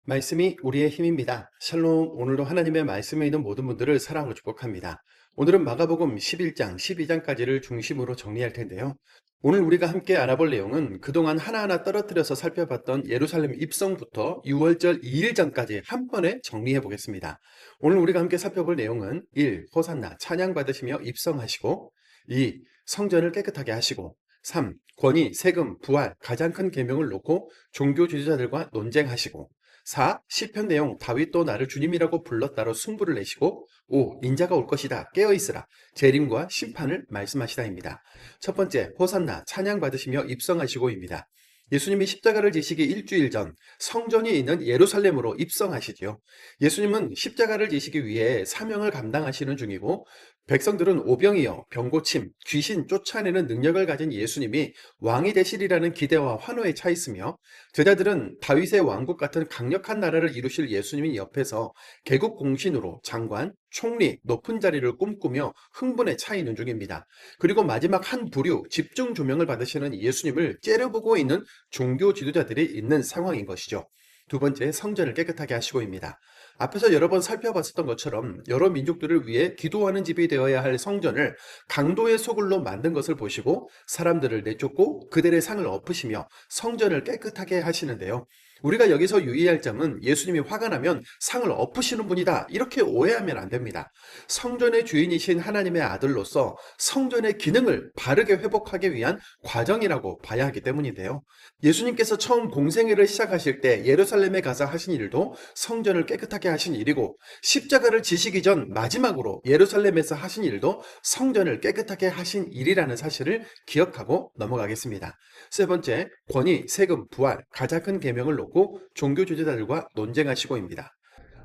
말씀이 우리의 힘입니다. 샬롬, 오늘도 하나님의 말씀에 있는 모든 분들을 사랑으로 축복합니다. 오늘은 마가복음 11장, 12장까지를 중심으로 정리할 텐데요. 오늘 우리가 함께 알아볼 내용은 그동안 하나하나 떨어뜨려서 살펴봤던 예루살렘 입성부터 6월절 2일 전까지 한 번에 정리해 보겠습니다. 오늘 우리가 함께 살펴볼 내용은 1. 호산나 찬양 받으시며 입성하시고 2. 성전을 깨끗하게 하시고 3. 권위, 세금, 부활, 가장 큰 계명을 놓고 종교 지도자들과 논쟁하시고 4. 시편 내용 다윗도 나를 주님이라고 불렀다로 승부를 내시고 5. 인자가 올 것이다 깨어있으라 재림과 심판을 말씀하시다입니다. 첫 번째 호산나 찬양 받으시며 입성하시고입니다. 예수님이 십자가를 지시기 일주일 전 성전이 있는 예루살렘으로 입성하시지요. 예수님은 십자가를 지시기 위해 사명을 감당하시는 중이고 백성들은 오병이어, 병고침, 귀신 쫓아내는 능력을 가진 예수님이 왕이 되시리라는 기대와 환호에 차 있으며 제자들은 다윗의 왕국 같은 강력한 나라를 이루실 예수님이 옆에서 개국 공신으로 장관, 총리, 높은 자리를 꿈꾸며 흥분에 차 있는 중입니다. 그리고 마지막 한 부류 집중 조명을 받으시는 예수님을 째려보고 있는 종교 지도자들이 있는 상황인 것이죠. 두 번째, 성전을 깨끗하게 하시고입니다. 앞에서 여러 번 살펴봤었던 것처럼 여러 민족들을 위해 기도하는 집이 되어야 할 성전을 강도의 소굴로 만든 것을 보시고 사람들을 내쫓고 그들의 상을 엎으시며 성전을 깨끗하게 하시는데요. 우리가 여기서 유의할 점은 예수님이 화가 나면 상을 엎으시는 분이다 이렇게 오해하면 안 됩니다. 성전의 주인이신 하나님의 아들로서 성전의 기능을 바르게 회복하기 위한 과정이라고 봐야 하기 때문인데요. 예수님께서 처음 공생애를 시작하실 때 예루살렘에 가서 하신 일도 성전을 깨끗하게 하신 일이고 십자가를 지시기 전 마지막으로 예루살렘에서 하신 일도 성전을 깨끗하게 하신 일이라는 사실을 기억하고 넘어가겠습니다. 세 번째, 권위, 세금, 부활, 가장 큰 계명을 놓고 종교 지도자들과 논쟁하시고입니다.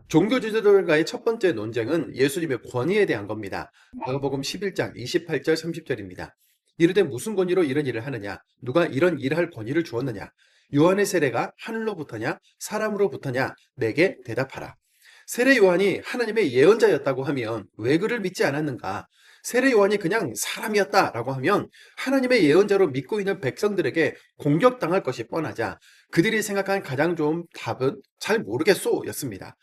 종교 지도자들과의 첫 번째 논쟁은 예수님의 권위에 대한 겁니다. 마가복음 11장 28절 30절입니다. 이르되 무슨 권위로 이런 일을 하느냐? 누가 이런 일을 할 권위를 주었느냐? 요한의 세례가 하늘로부터냐? 사람으로부터냐? 내게 대답하라. 세례 요한이 하나님의 예언자였다고 하면 왜 그를 믿지 않았는가? 세례 요한이 그냥 사람이었다라고 하면 하나님의 예언자로 믿고 있는 백성들에게 공격당할 것이 뻔하자 그들이 생각한 가장 좋은 답은 잘 모르겠소 였습니다.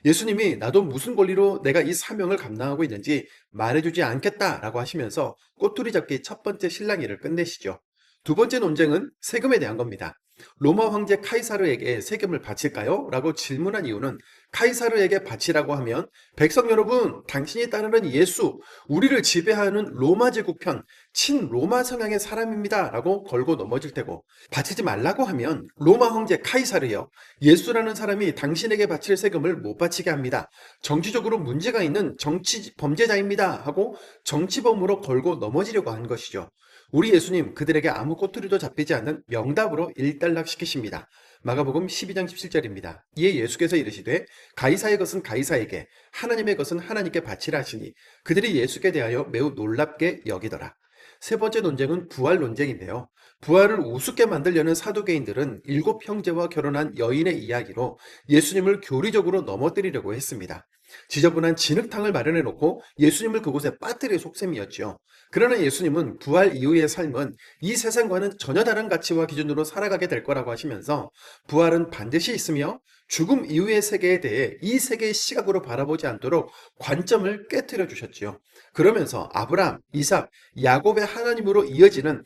예수님이 나도 무슨 권리로 내가 이 사명을 감당하고 있는지 말해주지 않겠다라고 하시면서 꼬투리 잡기 첫 번째 실랑이를 끝내시죠. 두 번째 논쟁은 세금에 대한 겁니다. 로마 황제 카이사르에게 세금을 바칠까요? 라고 질문한 이유는 카이사르에게 바치라고 하면 백성 여러분, 당신이 따르는 예수, 우리를 지배하는 로마 제국 편, 친로마 성향의 사람입니다. 라고 걸고 넘어질 테고 바치지 말라고 하면 로마 황제 카이사르요. 예수라는 사람이 당신에게 바칠 세금을 못 바치게 합니다. 정치적으로 문제가 있는 정치 범죄자입니다. 하고 정치범으로 걸고 넘어지려고 한 것이죠. 우리 예수님 그들에게 아무 꼬투리도 잡히지 않는 명답으로 일단락시키십니다. 마가복음 12장 17절입니다. 이에 예수께서 이르시되 가이사의 것은 가이사에게 하나님의 것은 하나님께 바치라 하시니 그들이 예수께 대하여 매우 놀랍게 여기더라. 세 번째 논쟁은 부활 논쟁인데요. 부활을 우습게 만들려는 사두개인들은 7 형제와 결혼한 여인의 이야기로 예수님을 교리적으로 넘어뜨리려고 했습니다. 지저분한 진흙탕을 마련해 놓고 예수님을 그곳에 빠뜨릴 속셈이었죠. 그러나 예수님은 부활 이후의 삶은 이 세상과는 전혀 다른 가치와 기준으로 살아가게 될 거라고 하시면서 부활은 반드시 있으며 죽음 이후의 세계에 대해 이 세계의 시각으로 바라보지 않도록 관점을 깨뜨려 주셨지요. 그러면서 아브라함, 이삭, 야곱의 하나님으로 이어지는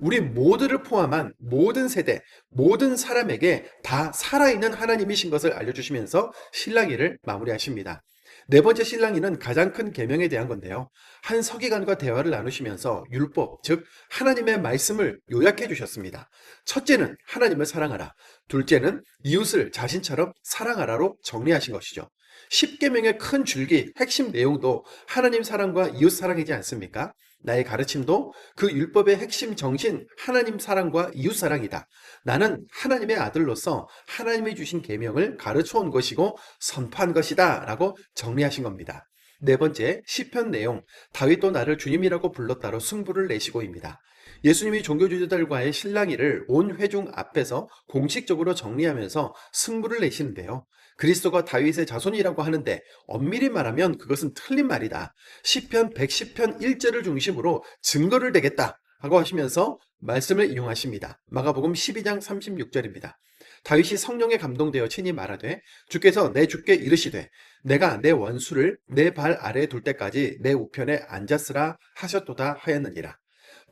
우리 모두를 포함한 모든 세대, 모든 사람에게 다 살아있는 하나님이신 것을 알려주시면서 실랑이를 마무리하십니다. 네 번째 실랑이는 가장 큰 계명에 대한 건데요. 한 서기관과 대화를 나누시면서 율법, 즉 하나님의 말씀을 요약해 주셨습니다. 첫째는 하나님을 사랑하라. 둘째는 이웃을 자신처럼 사랑하라로 정리하신 것이죠. 10계명의 큰 줄기, 핵심 내용도 하나님 사랑과 이웃 사랑이지 않습니까? 나의 가르침도 그 율법의 핵심 정신, 하나님 사랑과 이웃 사랑이다. 나는 하나님의 아들로서 하나님이 주신 계명을 가르쳐 온 것이고 선포한 것이다 라고 정리하신 겁니다. 네 번째, 시편 내용, 다윗도 나를 주님이라고 불렀다로 승부를 내시고입니다. 예수님이 종교주의자들과의 실랑이를 온 회중 앞에서 공식적으로 정리하면서 승부를 내시는데요. 그리스도가 다윗의 자손이라고 하는데 엄밀히 말하면 그것은 틀린 말이다. 시편 110편 1절을 중심으로 증거를 대겠다 하고 하시면서 말씀을 이용하십니다. 마가복음 12장 36절입니다. 다윗이 성령에 감동되어 친히 말하되 주께서 내 주께 이르시되 내가 내 원수를 내 발 아래에 둘 때까지 내 우편에 앉았으라 하셨도다 하였느니라.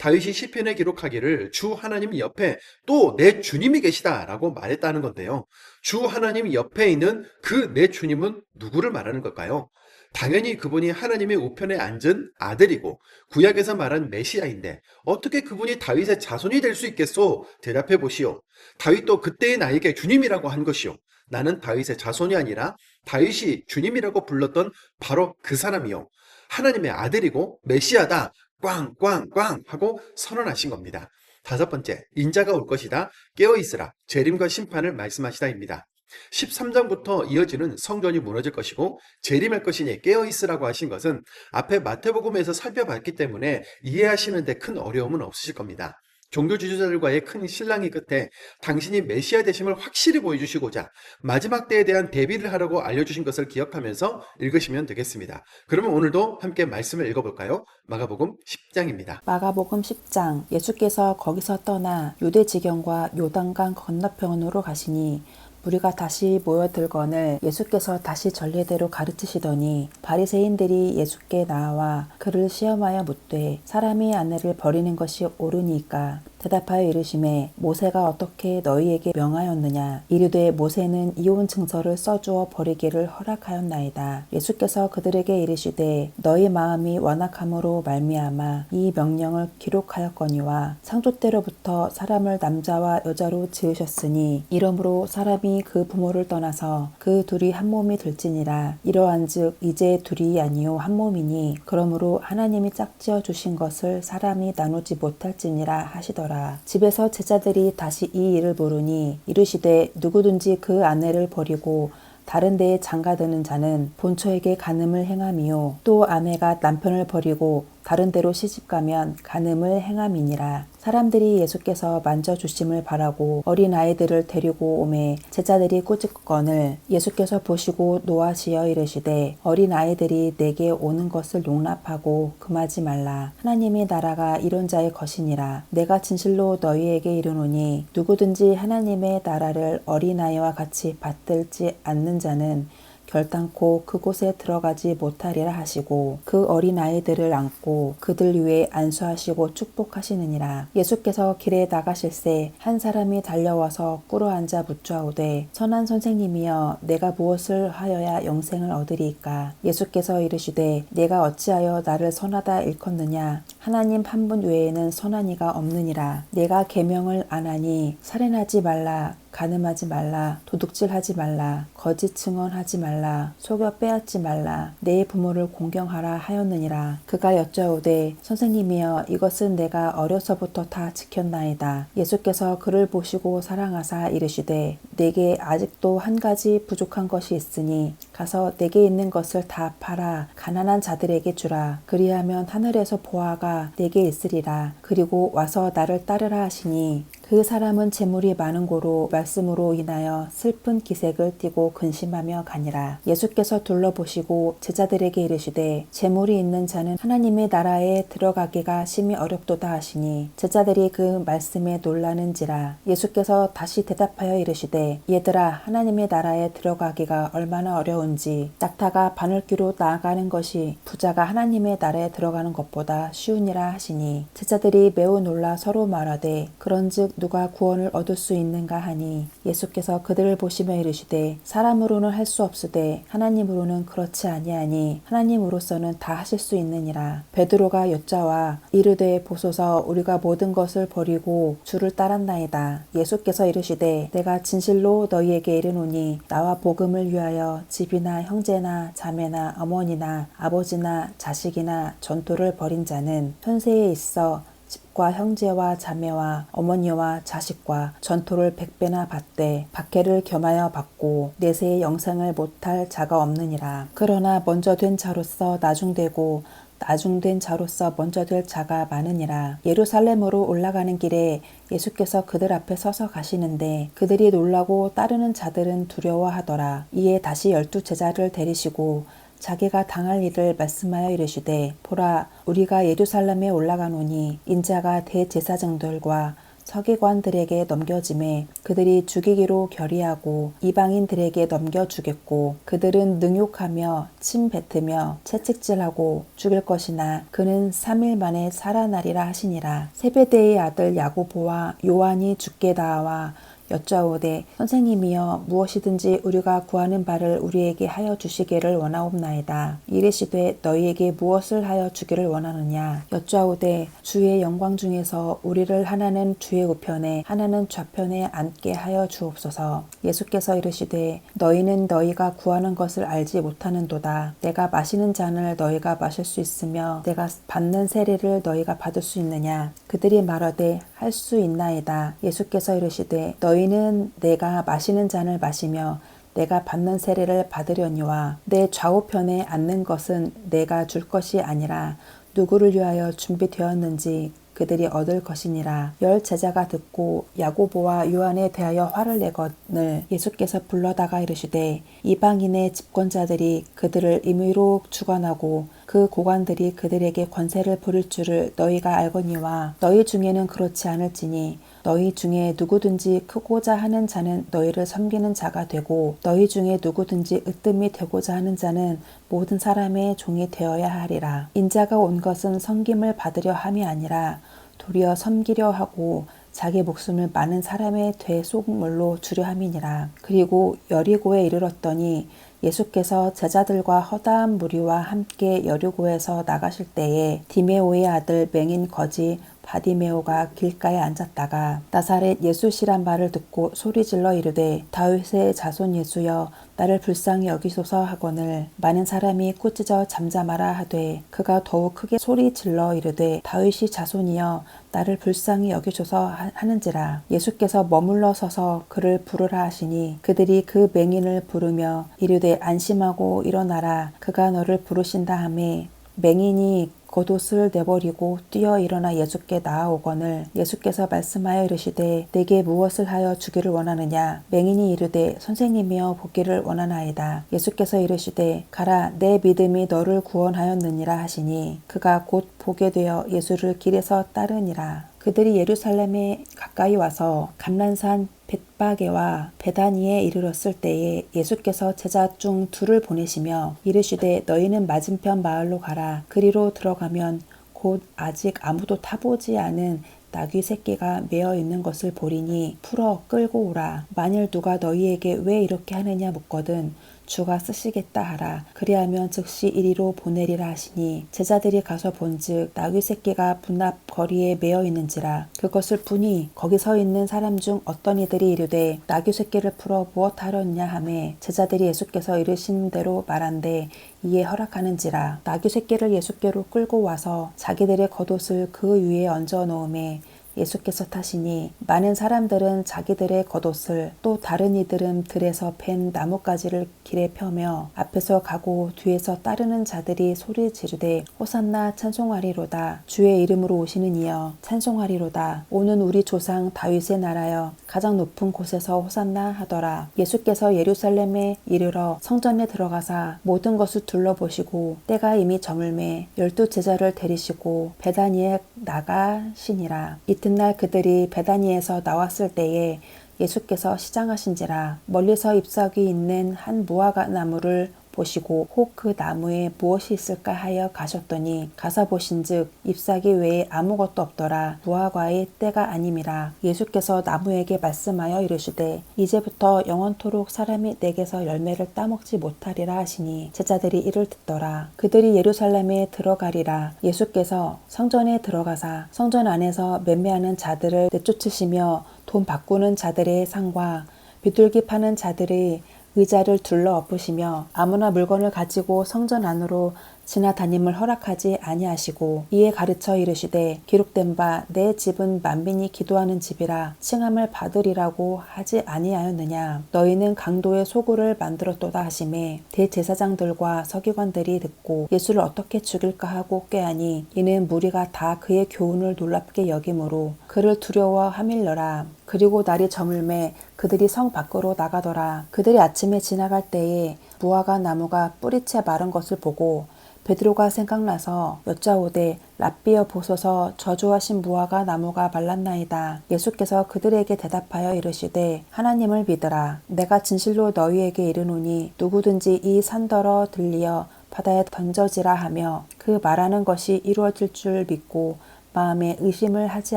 다윗이 시편에 기록하기를 주 하나님 옆에 또 내 주님이 계시다라고 말했다는 건데요. 주 하나님 옆에 있는 그 내 주님은 누구를 말하는 걸까요? 당연히 그분이 하나님의 우편에 앉은 아들이고 구약에서 말한 메시아인데 어떻게 그분이 다윗의 자손이 될 수 있겠소? 대답해 보시오. 다윗도 그때의 나에게 주님이라고 한 것이오. 나는 다윗의 자손이 아니라 다윗이 주님이라고 불렀던 바로 그 사람이요. 하나님의 아들이고 메시아다. 꽝꽝꽝 하고 선언하신 겁니다. 다섯 번째, 인자가 올 것이다. 깨어있으라. 재림과 심판을 말씀하시다입니다. 13장부터 이어지는 성전이 무너질 것이고 재림할 것이니 깨어있으라고 하신 것은 앞에 마태복음에서 살펴봤기 때문에 이해하시는 데 큰 어려움은 없으실 겁니다. 종교 지도자들과의 큰 신랑이 끝에 당신이 메시아 되심을 확실히 보여주시고자 마지막 때에 대한 대비를 하라고 알려주신 것을 기억하면서 읽으시면 되겠습니다. 그러면 오늘도 함께 말씀을 읽어볼까요? 마가복음 10장입니다. 마가복음 10장. 예수께서 거기서 떠나 유대 지경과 요단강 건너편으로 가시니 무리가 다시 모여들거늘 예수께서 다시 전례대로 가르치시더니 바리새인들이 예수께 나와 그를 시험하여 묻되 사람이 아내를 버리는 것이 옳으니까 대답하여 이르시매 모세가 어떻게 너희에게 명하였느냐 이르되 모세는 이혼 증서를 써주어 버리기를 허락하였나이다. 예수께서 그들에게 이르시되 너희 마음이 완악함으로 말미암아 이 명령을 기록하였거니와 창조 때로부터 사람을 남자와 여자로 지으셨으니 이러므로 사람이 그 부모를 떠나서 그 둘이 한 몸이 될지니라. 이러한즉 이제 둘이 아니요 한 몸이니 그러므로 하나님이 짝지어 주신 것을 사람이 나누지 못할지니라 하시더라. 집에서 제자들이 다시 이 일을 모르니 이르시되 누구든지 그 아내를 버리고 다른 데에 장가드는 자는 본처에게 간음을 행함이요 또 아내가 남편을 버리고 다른 데로 시집가면 간음을 행함이니라. 사람들이 예수께서 만져주심을 바라고 어린아이들을 데리고 오매 제자들이 꾸짖거늘 예수께서 보시고 노하시어 이르시되 어린아이들이 내게 오는 것을 용납하고 금하지 말라. 하나님의 나라가 이런 자의 것이니라. 내가 진실로 너희에게 이르노니 누구든지 하나님의 나라를 어린아이와 같이 받들지 않는 자는 결단코 그곳에 들어가지 못하리라 하시고 그 어린아이들을 안고 그들 위에 안수하시고 축복하시느니라. 예수께서 길에 나가실새 한 사람이 달려와서 꿇어앉아 묻자오되 선한 선생님이여 내가 무엇을 하여야 영생을 얻으리이까. 예수께서 이르시되 내가 어찌하여 나를 선하다 일컫느냐. 하나님 한 분 외에는 선한 이가 없느니라. 내가 계명을 안 하니 살인하지 말라 간음하지 말라, 도둑질하지 말라, 거짓 증언하지 말라, 속여 빼앗지 말라, 내 부모를 공경하라 하였느니라. 그가 여짜오되 선생님이여 이것은 내가 어려서부터 다 지켰나이다. 예수께서 그를 보시고 사랑하사 이르시되 내게 아직도 한 가지 부족한 것이 있으니 가서 내게 있는 것을 다 팔아 가난한 자들에게 주라. 그리하면 하늘에서 보화가 내게 있으리라. 그리고 와서 나를 따르라 하시니 그 사람은 재물이 많은 고로 말씀으로 인하여 슬픈 기색을 띠고 근심하며 가니라. 예수께서 둘러보시고 제자들에게 이르시되 재물이 있는 자는 하나님의 나라에 들어가기가 심히 어렵도다 하시니 제자들이 그 말씀에 놀라는지라. 예수께서 다시 대답하여 이르시되 얘들아 하나님의 나라에 들어가기가 얼마나 어려운지 낙타가 바늘귀로 나아가는 것이 부자가 하나님의 나라에 들어가는 것보다 쉬우니라 하시니 제자들이 매우 놀라 서로 말하되 그런즉 누가 구원을 얻을 수 있는가 하니 예수께서 그들을 보시며 이르시되 사람으로는 할 수 없으되 하나님으로는 그렇지 아니하니 하나님으로서는 다 하실 수 있느니라. 베드로가 여짜와 이르되 보소서 우리가 모든 것을 버리고 주를 따랐나이다. 예수께서 이르시되 내가 진실로 너희에게 이르노니 나와 복음을 위하여 집이나 형제나 자매나 어머니나 아버지나 자식이나 전토를 벌인 자는 현세에 있어 집과 형제와 자매와 어머니와 자식과 전토를 100배나 받되 박해를 겸하여 받고 내세의 영생을 못할 자가 없느니라. 그러나 먼저 된 자로서 나중되고 나중된 자로서 먼저 될 자가 많으니라. 예루살렘으로 올라가는 길에 예수께서 그들 앞에 서서 가시는데 그들이 놀라고 따르는 자들은 두려워하더라. 이에 다시 12 제자를 데리시고 자기가 당할 일을 말씀하여 이르시되 보라 우리가 예루살렘에 올라가노니 인자가 대제사장들과 서기관들에게 넘겨짐에 그들이 죽이기로 결의하고 이방인들에게 넘겨주겠고 그들은 능욕하며 침 뱉으며 채찍질하고 죽일 것이나 그는 3일 만에 살아나리라 하시니라. 세베대의 아들 야고보와 요한이 주께 나와 여짜오되 선생님이여 무엇이든지 우리가 구하는 바를 우리에게 하여 주시기를 원하옵나이다. 이르시되 너희에게 무엇을 하여 주기를 원하느냐. 여짜오되 주의 영광 중에서 우리를 하나는 주의 우편에 하나는 좌편에 앉게 하여 주옵소서. 예수께서 이르시되 너희는 너희가 구하는 것을 알지 못하는도다. 내가 마시는 잔을 너희가 마실 수 있으며 내가 받는 세례를 너희가 받을 수 있느냐. 그들이 말하되 할 수 있나이다. 예수께서 이르시되 너희는 내가 마시는 잔을 마시며 내가 받는 세례를 받으려니와 내 좌우편에 앉는 것은 내가 줄 것이 아니라 누구를 위하여 준비되었는지 그들이 얻을 것이니라. 10 제자가 듣고 야고보와 요한에 대하여 화를 내거늘 예수께서 불러다가 이르시되 이방인의 집권자들이 그들을 임의로 주관하고 그 고관들이 그들에게 권세를 부릴 줄을 너희가 알거니와 너희 중에는 그렇지 않을지니 너희 중에 누구든지 크고자 하는 자는 너희를 섬기는 자가 되고 너희 중에 누구든지 으뜸이 되고자 하는 자는 모든 사람의 종이 되어야 하리라. 인자가 온 것은 섬김을 받으려 함이 아니라 도리어 섬기려 하고 자기 목숨을 많은 사람의 대속물로 주려 함이니라. 그리고 여리고에 이르렀더니 예수께서 제자들과 허다한 무리와 함께 여리고에서 나가실 때에 디메오의 아들 맹인 거지 바디메오가 길가에 앉았다가 나사렛 예수시란 말을 듣고 소리질러 이르되 다윗의 자손 예수여 나를 불쌍히 여기소서 하거늘 많은 사람이 꾸짖어 잠잠하라 하되 그가 더욱 크게 소리질러 이르되 다윗이 자손이여 나를 불쌍히 여기소서 하는지라. 예수께서 머물러 서서 그를 부르라 하시니 그들이 그 맹인을 부르며 이르되 안심하고 일어나라 그가 너를 부르신다 하매 맹인이 겉옷을 내버리고 뛰어 일어나 예수께 나아오거늘 예수께서 말씀하여 이르시되 내게 무엇을 하여 주기를 원하느냐. 맹인이 이르되 선생님이여 보기를 원하나이다. 예수께서 이르시되 가라 내 믿음이 너를 구원하였느니라 하시니 그가 곧 보게 되어 예수를 길에서 따르니라. 그들이 예루살렘에 가까이 와서 감난산 벳바게와 베다니에 이르렀을 때에 예수께서 제자 중 2를 보내시며 이르시되 너희는 맞은편 마을로 가라. 그리로 들어가면 곧 아직 아무도 타보지 않은 나귀 새끼가 매어 있는 것을 보리니 풀어 끌고 오라. 만일 누가 너희에게 왜 이렇게 하느냐 묻거든 주가 쓰시겠다 하라. 그리하면 즉시 이리로 보내리라 하시니 제자들이 가서 본즉 나귀 새끼가 분앞 거리에 매어 있는지라. 그것을 보니 거기 서 있는 사람 중 어떤 이들이 이르되 나귀 새끼를 풀어 무엇하렸냐 하매 제자들이 예수께서 이르신 대로 말한대 이에 허락하는지라. 나귀 새끼를 예수께로 끌고 와서 자기들의 겉옷을 그 위에 얹어 놓음에 예수께서 타시니 많은 사람들은 자기들의 겉옷을 또 다른 이들은 들에서 팬 나뭇가지를 길에 펴며 앞에서 가고 뒤에서 따르는 자들이 소리 지르되 호산나 찬송하리로다. 주의 이름으로 오시는 이여 찬송하리로다. 오는 우리 조상 다윗의 나라여 가장 높은 곳에서 호산나 하더라. 예수께서 예루살렘에 이르러 성전에 들어가사 모든 것을 둘러보시고 때가 이미 저물매 12 제자를 데리시고 베다니에 나가시니라. 이튿날 그들이 베다니에서 나왔을 때에 예수께서 시장하신지라. 멀리서 잎사귀 있는 한 무화과 나무를 보시고 혹 그 나무에 무엇이 있을까 하여 가셨더니 가서 보신즉 잎사귀 외에 아무것도 없더라. 무화과의 때가 아님이라. 예수께서 나무에게 말씀하여 이르시되 이제부터 영원토록 사람이 내게서 열매를 따먹지 못하리라 하시니 제자들이 이를 듣더라. 그들이 예루살렘에 들어가리라. 예수께서 성전에 들어가사 성전 안에서 매매하는 자들을 내쫓으시며 돈 바꾸는 자들의 상과 비둘기 파는 자들의 의자를 둘러 엎으시며 아무나 물건을 가지고 성전 안으로 지나다님을 허락하지 아니하시고 이에 가르쳐 이르시되 기록된 바 내 집은 만민이 기도하는 집이라 칭함을 받으리라고 하지 아니하였느냐. 너희는 강도의 소굴을 만들었도다 하시매 대제사장들과 서기관들이 듣고 예수를 어떻게 죽일까 하고 꾀하니 이는 무리가 다 그의 교훈을 놀랍게 여김으로 그를 두려워하밀러라. 그리고 날이 저물매 그들이 성 밖으로 나가더라. 그들이 아침에 지나갈 때에 무화과 나무가 뿌리채 마른 것을 보고 베드로가 생각나서 여짜오되 랍비여 보소서 저주하신 무화과 나무가 말랐나이다. 예수께서 그들에게 대답하여 이르시되 하나님을 믿으라. 내가 진실로 너희에게 이르노니 누구든지 이 산더러 들리어 바다에 던져지라 하며 그 말하는 것이 이루어질 줄 믿고 마음에 의심을 하지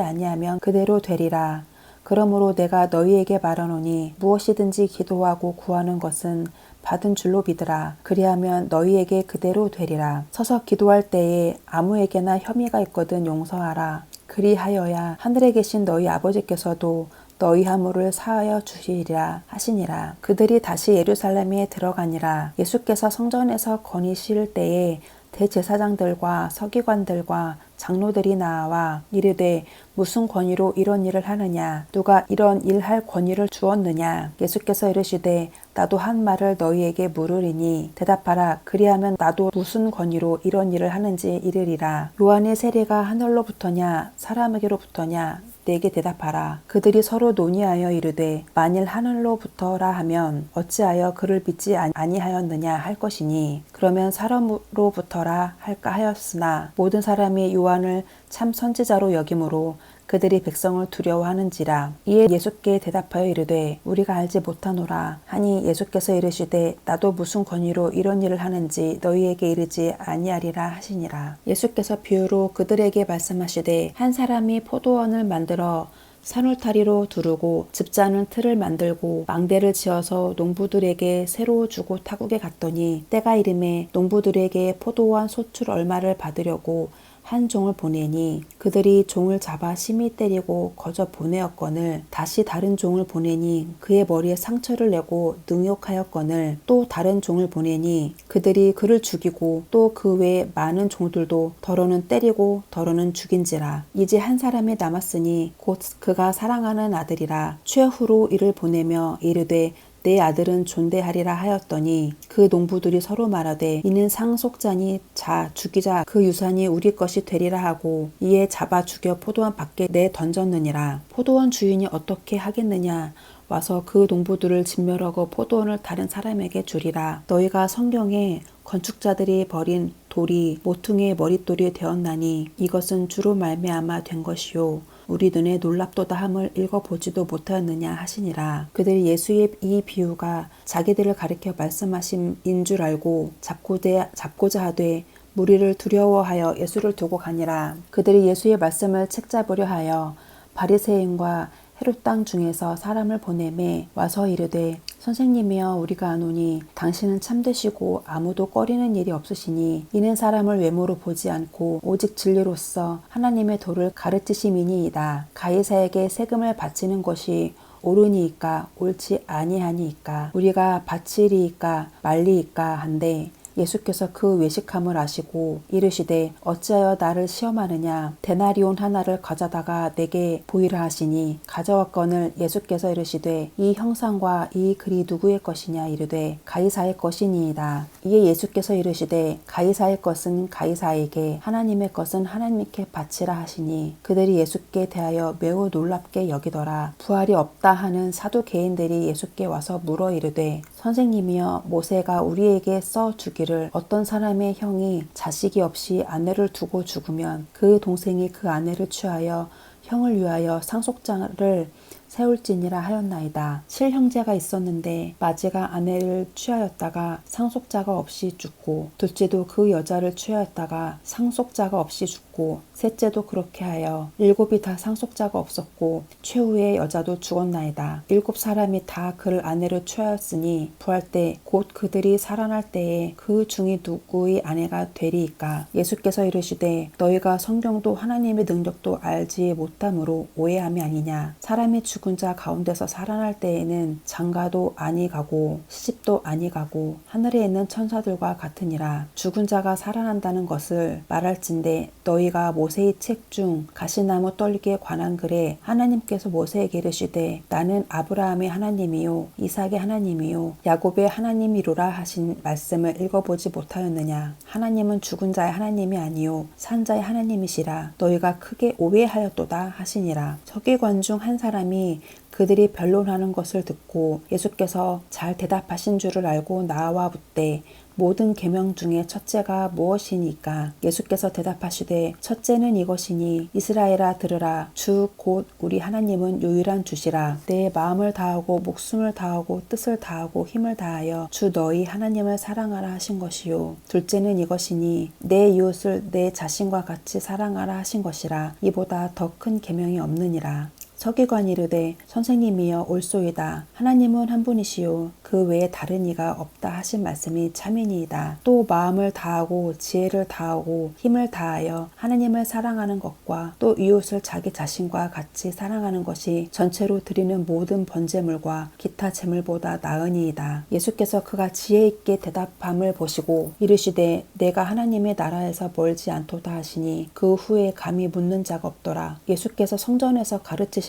아니하면 그대로 되리라. 그러므로 내가 너희에게 말하노니 무엇이든지 기도하고 구하는 것은 받은 줄로 믿으라. 그리하면 너희에게 그대로 되리라. 서서 기도할 때에 아무에게나 혐의가 있거든 용서하라. 그리하여야 하늘에 계신 너희 아버지께서도 너희 허물을 사하여 주시리라 하시니라. 그들이 다시 예루살렘에 들어가니라. 예수께서 성전에서 거니실 때에 대제사장들과 서기관들과 장로들이 나와 이르되 무슨 권위로 이런 일을 하느냐? 누가 이런 일 할 권위를 주었느냐? 예수께서 이르시되 나도 한 말을 너희에게 물으리니 대답하라. 그리하면 나도 무슨 권위로 이런 일을 하는지 이르리라. 요한의 세례가 하늘로부터냐 사람에게로부터냐? 내게 대답하라. 그들이 서로 논의하여 이르되 만일 하늘로부터라 하면 어찌하여 그를 믿지 아니하였느냐 할 것이니 그러면 사람으로부터라 할까 하였으나 모든 사람이 요한을 참 선지자로 여김으로 그들이 백성을 두려워하는지라. 이에 예수께 대답하여 이르되 우리가 알지 못하노라 하니 예수께서 이르시되 나도 무슨 권위로 이런 일을 하는지 너희에게 이르지 아니하리라 하시니라. 예수께서 비유로 그들에게 말씀하시되 한 사람이 포도원을 만들어 산울타리로 두르고 즙자는 틀을 만들고 망대를 지어서 농부들에게 새로 주고 타국에 갔더니 때가 이름에 농부들에게 포도원 소출 얼마를 받으려고 한 종을 보내니 그들이 종을 잡아 심히 때리고 거저 보내었거늘 다시 다른 종을 보내니 그의 머리에 상처를 내고 능욕하였거늘 또 다른 종을 보내니 그들이 그를 죽이고 또 그 외에 많은 종들도 더러는 때리고 더러는 죽인지라. 이제 한 사람이 남았으니 곧 그가 사랑하는 아들이라. 최후로 이를 보내며 이르되 내 아들은 존대하리라 하였더니 그 농부들이 서로 말하되 이는 상속자니 자 죽이자 그 유산이 우리 것이 되리라 하고 이에 잡아 죽여 포도원 밖에 내 던졌느니라. 포도원 주인이 어떻게 하겠느냐? 와서 그 농부들을 진멸하고 포도원을 다른 사람에게 주리라. 너희가 성경에 건축자들이 버린 돌이 모퉁이의 머릿돌이 되었나니 이것은 주로 말미암아 된 것이요 우리 눈에 놀랍도다 함을 읽어보지도 못하였느냐 하시니라. 그들이 예수의 이 비유가 자기들을 가리켜 말씀하심인 줄 알고 잡고자 하되 무리를 두려워하여 예수를 두고 가니라. 그들이 예수의 말씀을 책잡으려 하여 바리새인과 헤롯 땅 중에서 사람을 보내매 와서 이르되 선생님이여 우리가 아노니 당신은 참되시고 아무도 꺼리는 일이 없으시니 이는 사람을 외모로 보지 않고 오직 진리로서 하나님의 도를 가르치심이니이다. 가이사에게 세금을 바치는 것이 옳으니이까 옳지 아니하니이까 우리가 바치리이까 말리이까 한데 예수께서 그 외식함을 아시고 이르시되 어찌하여 나를 시험하느냐 데나리온 하나를 가져다가 내게 보이라 하시니 가져왔거늘 예수께서 이르시되 이 형상과 이 글이 누구의 것이냐 이르되 가이사의 것이니이다. 이에 예수께서 이르시되 가이사의 것은 가이사에게 하나님의 것은 하나님께 바치라 하시니 그들이 예수께 대하여 매우 놀랍게 여기더라. 부활이 없다 하는 사두개인들이 예수께 와서 물어 이르되 선생님이여 모세가 우리에게 써 주기를 어떤 사람의 형이 자식이 없이 아내를 두고 죽으면 그 동생이 그 아내를 취하여 형을 위하여 상속자를 세울지니라 하였나이다. 7형제가 있었는데 마지가 아내를 취하였다가 상속자가 없이 죽고 둘째도 그 여자를 취하였다가 상속자가 없이 죽고 셋째도 그렇게 하여 7이 다 상속자가 없었고 최후의 여자도 죽었나이다. 7사람이 다 그를 아내를 취하였으니 부활 때 곧 그들이 살아날 때에 그 중이 누구의 아내가 되리이까. 예수께서 이르시되 너희가 성경도 하나님의 능력도 알지 못함으로 오해함이 아니냐. 사람이 죽은 자 가운데서 살아날 때에는 장가도 아니 가고 시집도 아니 가고 하늘에 있는 천사들과 같으니라. 죽은 자가 살아난다는 것을 말할진대 너희가 모세의 책 중 가시나무 떨기에 관한 글에 하나님께서 모세에게 이르시되 나는 아브라함의 하나님이요 이삭의 하나님이요 야곱의 하나님이로라 하신 말씀을 읽어보지 못하였느냐. 하나님은 죽은 자의 하나님이 아니요 산 자의 하나님이시라. 너희가 크게 오해하였도다 하시니라. 서기관 중 한 사람이 그들이 변론하는 것을 듣고 예수께서 잘 대답하신 줄을 알고 나와 묻되 모든 계명 중에 첫째가 무엇이니까? 예수께서 대답하시되 첫째는 이것이니 이스라엘아 들으라. 주 곧 우리 하나님은 유일한 주시라. 내 마음을 다하고 목숨을 다하고 뜻을 다하고 힘을 다하여 주 너희 하나님을 사랑하라 하신 것이요. 둘째는 이것이니 내 이웃을 내 자신과 같이 사랑하라 하신 것이라. 이보다 더 큰 계명이 없느니라. 서기관이 이르되 선생님이여 옳소이다. 하나님은 한 분이시요 그 외에 다른 이가 없다 하신 말씀이 참이니이다. 또 마음을 다하고 지혜를 다하고 힘을 다하여 하나님을 사랑하는 것과 또 이웃을 자기 자신과 같이 사랑하는 것이 전체로 드리는 모든 번제물과 기타 제물보다 나으니이다. 예수께서 그가 지혜 있게 대답함을 보시고 이르시되 내가 하나님의 나라에서 멀지 않도다 하시니 그 후에 감히 묻는 자가 없더라. 예수께서 성전에서 가르치실세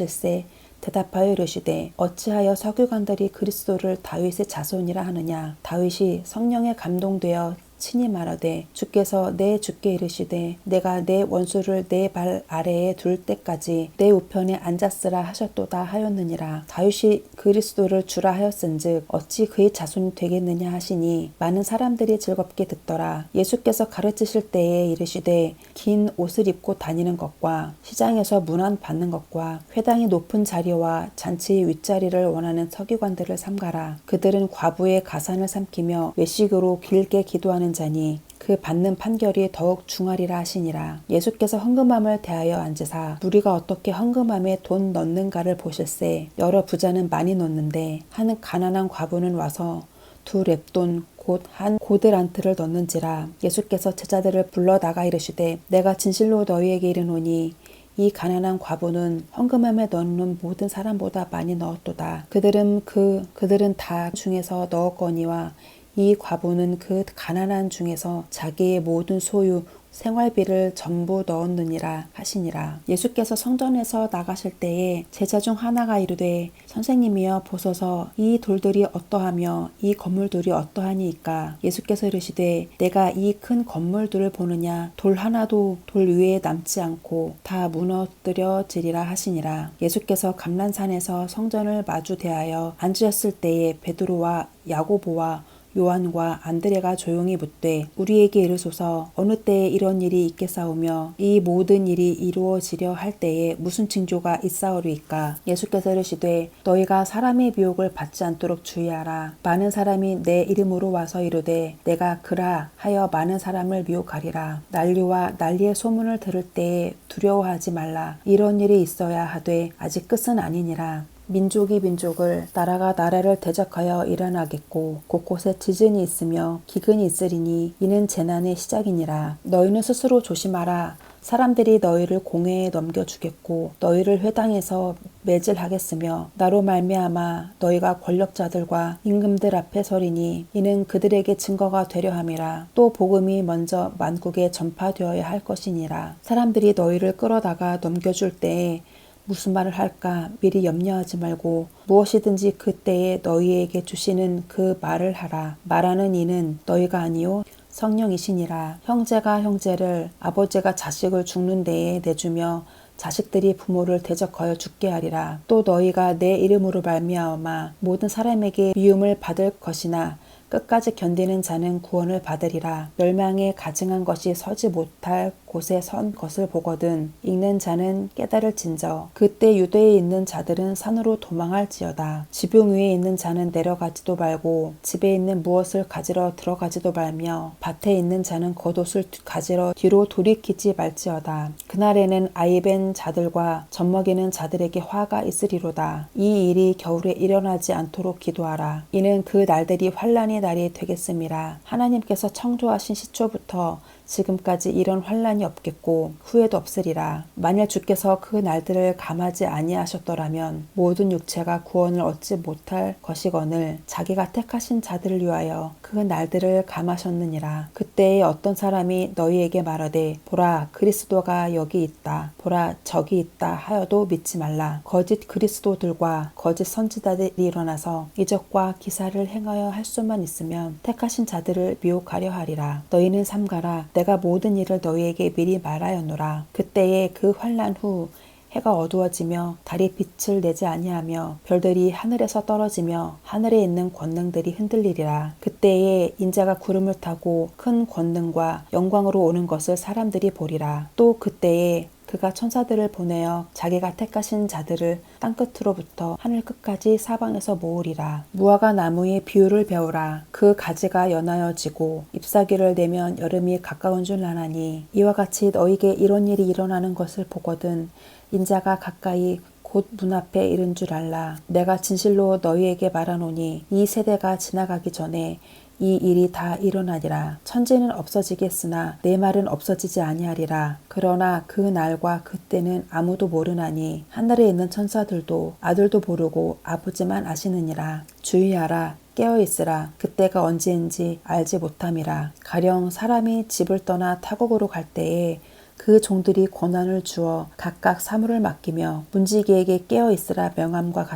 대답하여 이르시되 어찌하여 서기관들이 그리스도를 다윗의 자손이라 하느냐. 다윗이 성령에 감동되어 친히 말하되 주께서 내 주께 이르시되 내가 내 원수를 내 발 아래에 둘 때까지 내 우편에 앉았으라 하셨도다 하였느니라. 다윗이 그리스도를 주라 하였은즉 어찌 그의 자손이 되겠느냐 하시니 많은 사람들이 즐겁게 듣더라. 예수께서 가르치실 때에 이르시되 긴 옷을 입고 다니는 것과 시장에서 문안 받는 것과 회당이 높은 자리와 잔치의 윗자리를 원하는 서기관들을 삼가라. 그들은 과부의 가산을 삼키며 외식으로 길게 기도하는 자니 그 받는 판결이 더욱 중하리라 하시니라. 예수께서 헌금함을 대하여 앉으사 무리가 어떻게 헌금함에 돈 넣는가를 보실세. 여러 부자는 많이 넣는데 한 가난한 과부는 와서 2렙돈 곧 한 고드란트를 넣는지라. 예수께서 제자들을 불러다가 이르시되 내가 진실로 너희에게 이르노니 이 가난한 과부는 헌금함에 넣는 모든 사람보다 많이 넣었도다. 그들은 다 중에서 넣었거니와 이 과부는 그 가난한 중에서 자기의 모든 소유 생활비를 전부 넣었느니라 하시니라. 예수께서 성전에서 나가실 때에 제자 중 하나가 이르되 선생님이여 보소서 이 돌들이 어떠하며 이 건물들이 어떠하니이까. 예수께서 이르시되 내가 이 큰 건물들을 보느냐. 돌 하나도 돌 위에 남지 않고 다 무너뜨려지리라 하시니라. 예수께서 감람산에서 성전을 마주 대하여 앉으셨을 때에 베드로와 야고보와 요한과 안드레가 조용히 묻되 우리에게 이르소서 어느 때에 이런 일이 있겠사오며 이 모든 일이 이루어지려 할 때에 무슨 징조가 있사오리이까. 예수께서 이르시되 너희가 사람의 미혹을 받지 않도록 주의하라. 많은 사람이 내 이름으로 와서 이르되 내가 그라 하여 많은 사람을 미혹하리라. 난리와 난리의 소문을 들을 때에 두려워하지 말라. 이런 일이 있어야 하되 아직 끝은 아니니라. 민족이 민족을 나라가 나라를 대적하여 일어나겠고 곳곳에 지진이 있으며 기근이 있으리니 이는 재난의 시작이니라. 너희는 스스로 조심하라. 사람들이 너희를 공회에 넘겨주겠고 너희를 회당에서 매질하겠으며 나로 말미암아 너희가 권력자들과 임금들 앞에 서리니 이는 그들에게 증거가 되려 함이라. 또 복음이 먼저 만국에 전파되어야 할 것이니라. 사람들이 너희를 끌어다가 넘겨줄 때에 무슨 말을 할까 미리 염려하지 말고 무엇이든지 그때에 너희에게 주시는 그 말을 하라. 말하는 이는 너희가 아니요 성령이시니라. 형제가 형제를 아버지가 자식을 죽는 데에 내주며 자식들이 부모를 대적하여 죽게 하리라. 또 너희가 내 이름으로 말미암아 모든 사람에게 미움을 받을 것이나 끝까지 견디는 자는 구원을 받으리라. 멸망에 가증한 것이 서지 못할 곳에 선 것을 보거든 읽는 자는 깨달을진저. 그때 유대에 있는 자들은 산으로 도망할지어다. 지붕 위에 있는 자는 내려가지도 말고 집에 있는 무엇을 가지러 들어가지도 말며 밭에 있는 자는 겉옷을 가지러 뒤로 돌이키지 말지어다. 그날에는 아이벤 자들과 젖먹이는 자들에게 화가 있으리로다. 이 일이 겨울에 일어나지 않도록 기도하라. 이는 그 날들이 환난의 날이 되겠음이라. 하나님께서 창조하신 시초부터 지금까지 이런 환난이 없겠고 후에도 없으리라. 만일 주께서 그 날들을 감하지 아니하셨더라면 모든 육체가 구원을 얻지 못할 것이거늘 자기가 택하신 자들을 위하여 그 날들을 감하셨느니라. 그때에 어떤 사람이 너희에게 말하되 보라 그리스도가 여기 있다 보라 저기 있다 하여도 믿지 말라. 거짓 그리스도들과 거짓 선지자들이 일어나서 이적과 기사를 행하여 할 수만 있으면 택하신 자들을 미혹하려 하리라. 너희는 삼가라. 내가 모든 일을 너희에게 미리 말하였노라. 그때에 그 환난 후 해가 어두워지며 달이 빛을 내지 아니하며 별들이 하늘에서 떨어지며 하늘에 있는 권능들이 흔들리리라. 그때에 인자가 구름을 타고 큰 권능과 영광으로 오는 것을 사람들이 보리라. 또 그때에 그가 천사들을 보내어 자기가 택하신 자들을 땅끝으로부터 하늘 끝까지 사방에서 모으리라. 무화과 나무의 비유를 배우라. 그 가지가 연하여지고 잎사귀를 내면 여름이 가까운 줄 아나니 이와 같이 너에게 이런 일이 일어나는 것을 보거든 인자가 가까이 곧 문 앞에 이른 줄 알라. 내가 진실로 너희에게 말하노니 이 세대가 지나가기 전에 이 일이 다 일어나리라. 천지는 없어지겠으나 내 말은 없어지지 아니하리라. 그러나 그 날과 그때는 아무도 모르나니 하늘에 있는 천사들도 아들도 모르고 아버지만 아시느니라. 주의하라. 깨어있으라. 그때가 언제인지 알지 못함이라. 가령 사람이 집을 떠나 타국으로 갈 때에 그 종들이 권한을 주어 각각 사물을 맡기며 문지기에게 깨어있으라 명함과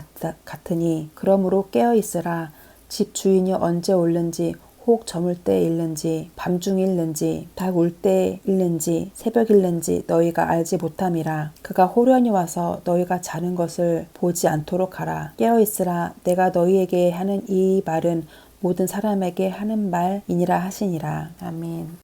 같으니 그러므로 깨어있으라. 집 주인이 언제 올는지 혹 저물 때 일는지 밤중일는지 닭 울 때 일는지 새벽일는지 너희가 알지 못함이라. 그가 호련히 와서 너희가 자는 것을 보지 않도록 하라. 깨어있으라. 내가 너희에게 하는 이 말은 모든 사람에게 하는 말이니라 하시니라. 아멘.